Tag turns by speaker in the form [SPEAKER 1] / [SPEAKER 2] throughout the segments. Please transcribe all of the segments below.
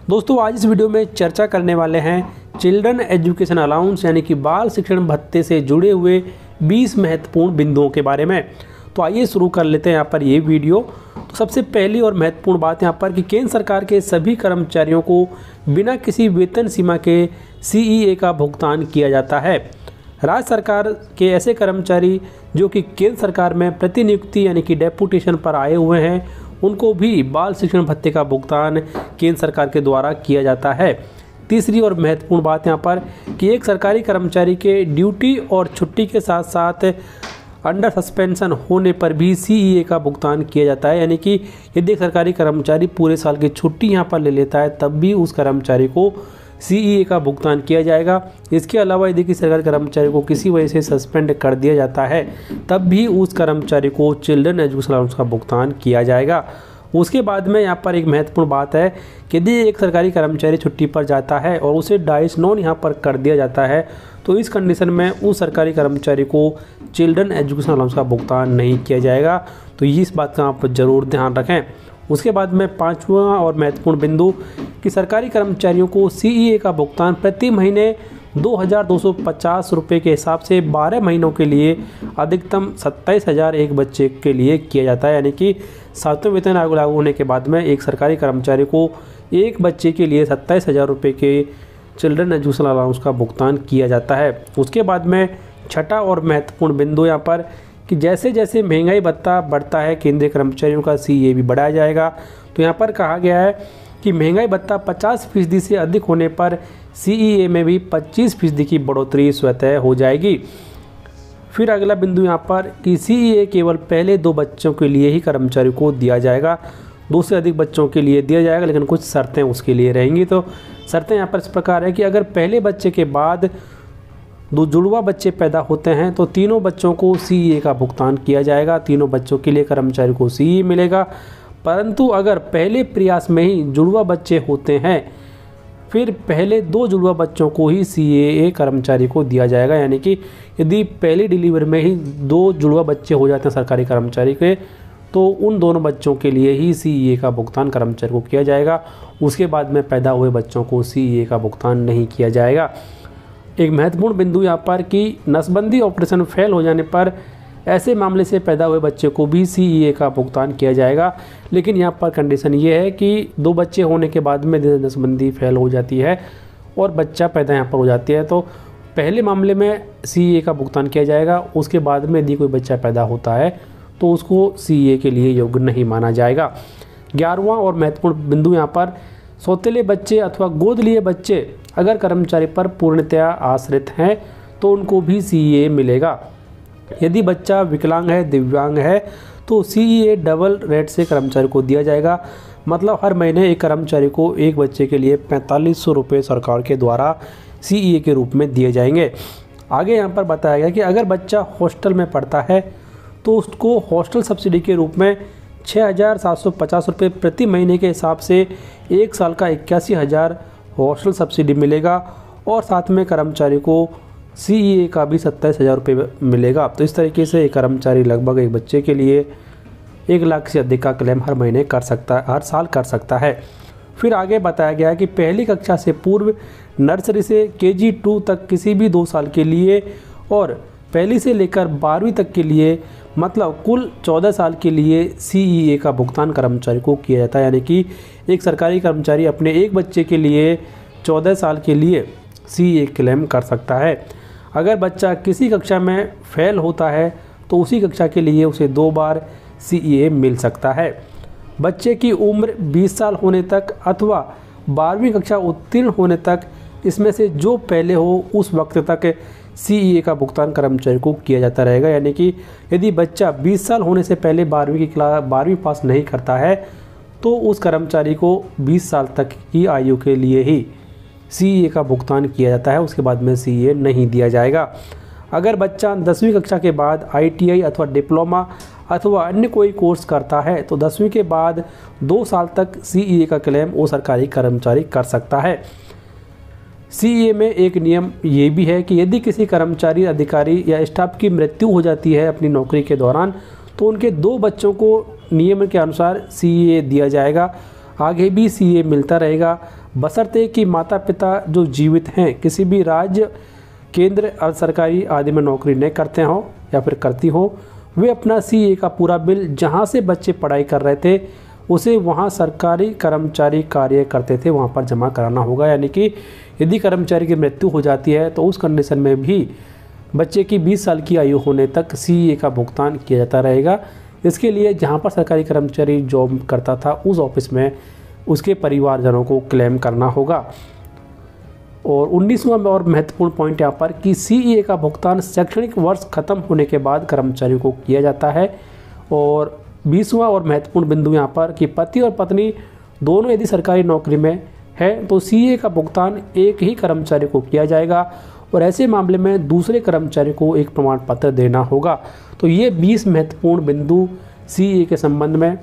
[SPEAKER 1] दोस्तों आज इस वीडियो में चर्चा करने वाले हैं चिल्ड्रन एजुकेशन अलाउंस यानी कि बाल शिक्षण भत्ते से जुड़े हुए 20 महत्वपूर्ण बिंदुओं के बारे में। तो आइए शुरू कर लेते हैं यहाँ पर ये वीडियो। तो सबसे पहली और महत्वपूर्ण बात यहाँ पर कि केंद्र सरकार के सभी कर्मचारियों को बिना किसी वेतन सीमा के CEA का भुगतान किया जाता है। राज्य सरकार के ऐसे कर्मचारी जो कि केंद्र सरकार में प्रतिनियुक्ति यानी कि डेपुटेशन पर आए हुए हैं, उनको भी बाल शिक्षण भत्ते का भुगतान केंद्र सरकार के द्वारा किया जाता है। तीसरी और महत्वपूर्ण बात यहाँ पर कि एक सरकारी कर्मचारी के ड्यूटी और छुट्टी के साथ साथ अंडर सस्पेंशन होने पर भी CEA का भुगतान किया जाता है। यानी कि यदि एक सरकारी कर्मचारी पूरे साल की छुट्टी यहाँ पर ले लेता है तब भी उस कर्मचारी को CEA का भुगतान किया जाएगा। इसके अलावा यदि किसी सरकारी कर्मचारी को किसी वजह से सस्पेंड कर दिया जाता है तब भी उस कर्मचारी को चिल्ड्रन एजुकेशन अलाउंस का भुगतान किया जाएगा। उसके बाद में यहाँ पर एक महत्वपूर्ण बात है कि यदि एक सरकारी कर्मचारी छुट्टी पर जाता है और उसे डाइस नॉन यहाँ पर कर दिया जाता है तो इस कंडीशन में उस सरकारी कर्मचारी को चिल्ड्रन एजुकेशन अलाउंस का भुगतान नहीं किया जाएगा। तो इस बात का आप ज़रूर ध्यान रखें। उसके बाद में पांचवा और महत्वपूर्ण बिंदु कि सरकारी कर्मचारियों को CEA का भुगतान प्रति महीने 2250 रुपये के हिसाब से 12 महीनों के लिए अधिकतम 27,000 एक बच्चे के लिए किया जाता है। यानी कि 7वें वेतन आयोग लागू होने के बाद में एक सरकारी कर्मचारी को एक बच्चे के लिए 27,000 रुपये के चिल्ड्रन एजुकेशन अलाउंस का भुगतान किया जाता है। उसके बाद में छठा और महत्वपूर्ण बिंदु यहाँ पर कि जैसे जैसे महंगाई भत्ता बढ़ता है केंद्रीय कर्मचारियों का CEA भी बढ़ाया जाएगा। तो यहाँ पर कहा गया है कि महंगाई भत्ता 50% से अधिक होने पर CEA में भी 25% की बढ़ोतरी स्वतः हो जाएगी। फिर अगला बिंदु यहाँ पर कि CEA केवल पहले 2 बच्चों के लिए ही कर्मचारी को दिया जाएगा, 2 से अधिक बच्चों के लिए दिया जाएगा, लेकिन कुछ शर्तें उसके लिए रहेंगी। तो शर्तें यहाँ पर इस प्रकार है कि अगर पहले बच्चे के बाद 2 जुड़वा बच्चे पैदा होते हैं तो तीनों बच्चों को CEA का भुगतान किया जाएगा, तीनों बच्चों के लिए कर्मचारी को CEA मिलेगा। परंतु अगर पहले प्रयास में ही जुड़वा बच्चे होते हैं फिर पहले 2 जुड़वा बच्चों को ही CEA कर्मचारी को दिया जाएगा। यानी कि यदि पहली डिलीवरी में ही 2 जुड़वा बच्चे हो जाते हैं सरकारी कर्मचारी के तो उन दोनों बच्चों के लिए ही CEA का भुगतान कर्मचारी को किया जाएगा। उसके बाद में पैदा हुए बच्चों को CEA का भुगतान नहीं किया जाएगा। एक महत्वपूर्ण बिंदु यहाँ पर कि नसबंदी ऑपरेशन फेल हो जाने पर ऐसे मामले से पैदा हुए बच्चे को भी CEA का भुगतान किया जाएगा। लेकिन यहाँ पर कंडीशन ये है कि 2 बच्चे होने के बाद में नसबंदी फेल हो जाती है और बच्चा पैदा यहाँ पर हो जाती है तो पहले मामले में CEA का भुगतान किया जाएगा। उसके बाद में यदि कोई बच्चा पैदा होता है तो उसको CEA के लिए योग्य नहीं माना जाएगा। 11वां और महत्वपूर्ण बिंदु यहाँ पर सौतेले बच्चे अथवा गोद लिए बच्चे अगर कर्मचारी पर पूर्णतया आश्रित हैं तो उनको भी CEA मिलेगा। यदि बच्चा विकलांग है, दिव्यांग है तो CEA डबल रेट से कर्मचारी को दिया जाएगा। मतलब हर महीने एक कर्मचारी को एक बच्चे के लिए 4500 रुपये सरकार के द्वारा CEA के रूप में दिए जाएंगे। आगे यहाँ पर बताया गया कि अगर बच्चा हॉस्टल में पढ़ता है तो उसको हॉस्टल सब्सिडी के रूप में 6,750 रुपये प्रति महीने के हिसाब से 1 साल का 81,000 हॉस्टल सब्सिडी मिलेगा और साथ में कर्मचारी को CEA का भी 27,000 रुपये मिलेगा। तो इस तरीके से एक कर्मचारी लगभग एक बच्चे के लिए 1 लाख से अधिक का क्लेम हर महीने कर सकता है, हर साल कर सकता है। फिर आगे बताया गया है कि पहली कक्षा से पूर्व नर्सरी से KG2 तक किसी भी 2 साल के लिए और पहली से लेकर 12वीं तक के लिए मतलब कुल 14 साल के लिए CEA का भुगतान कर्मचारी को किया जाता है। यानी कि एक सरकारी कर्मचारी अपने एक बच्चे के लिए 14 साल के लिए CEA क्लेम कर सकता है। अगर बच्चा किसी कक्षा में फेल होता है तो उसी कक्षा के लिए उसे 2 बार CEA मिल सकता है। बच्चे की उम्र 20 साल होने तक अथवा 12वीं कक्षा उत्तीर्ण होने तक इसमें से जो पहले हो उस वक्त तक CEA का भुगतान कर्मचारी को किया जाता रहेगा। यानी कि यदि बच्चा 20 साल होने से पहले 12वीं पास नहीं करता है तो उस कर्मचारी को 20 साल तक की आयु के लिए ही CEA का भुगतान किया जाता है। उसके बाद में CEA नहीं दिया जाएगा। अगर बच्चा 10वीं कक्षा के बाद ITI अथवा डिप्लोमा अथवा अन्य कोई कोर्स करता है तो 10वीं के बाद 2 साल तक CEA का क्लेम वो सरकारी कर्मचारी कर सकता है। CEA में एक नियम ये भी है कि यदि किसी कर्मचारी, अधिकारी या स्टाफ की मृत्यु हो जाती है अपनी नौकरी के दौरान तो उनके 2 बच्चों को नियम के अनुसार CEA दिया जाएगा। आगे भी CEA मिलता रहेगा। बशर्ते कि माता पिता जो जीवित हैं किसी भी राज्य, केंद्र, अर्ध सरकारी आदि में नौकरी नहीं करते हों या फिर करती हो, वे अपना CA का पूरा बिल जहां से बच्चे पढ़ाई कर रहे थे उसे वहां सरकारी कर्मचारी कार्य करते थे वहां पर जमा कराना होगा। यानी कि यदि कर्मचारी की मृत्यु हो जाती है तो उस कंडीशन में भी बच्चे की 20 साल की आयु होने तक CA का भुगतान किया जाता रहेगा। इसके लिए जहां पर सरकारी कर्मचारी जॉब करता था उस ऑफिस में उसके परिवारजनों को क्लेम करना होगा। और 19वां और महत्वपूर्ण पॉइंट यहाँ पर कि CA का भुगतान शैक्षणिक वर्ष खत्म होने के बाद कर्मचारियों को किया जाता है। और 20वां और महत्वपूर्ण बिंदु यहाँ पर कि पति और पत्नी दोनों यदि सरकारी नौकरी में है तो CA का भुगतान एक ही कर्मचारी को किया जाएगा और ऐसे मामले में दूसरे कर्मचारी को एक प्रमाण पत्र देना होगा। तो ये 20 महत्वपूर्ण बिंदु CA के संबंध में।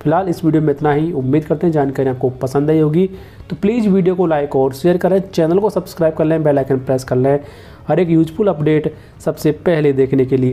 [SPEAKER 1] फिलहाल इस वीडियो में इतना ही। उम्मीद करते हैं जानकारी आपको पसंद आई होगी। तो प्लीज़ वीडियो को लाइक और शेयर करें, चैनल को सब्सक्राइब कर लें, बेल आइकन प्रेस कर लें हर एक यूजफुल अपडेट सबसे पहले देखने के लिए।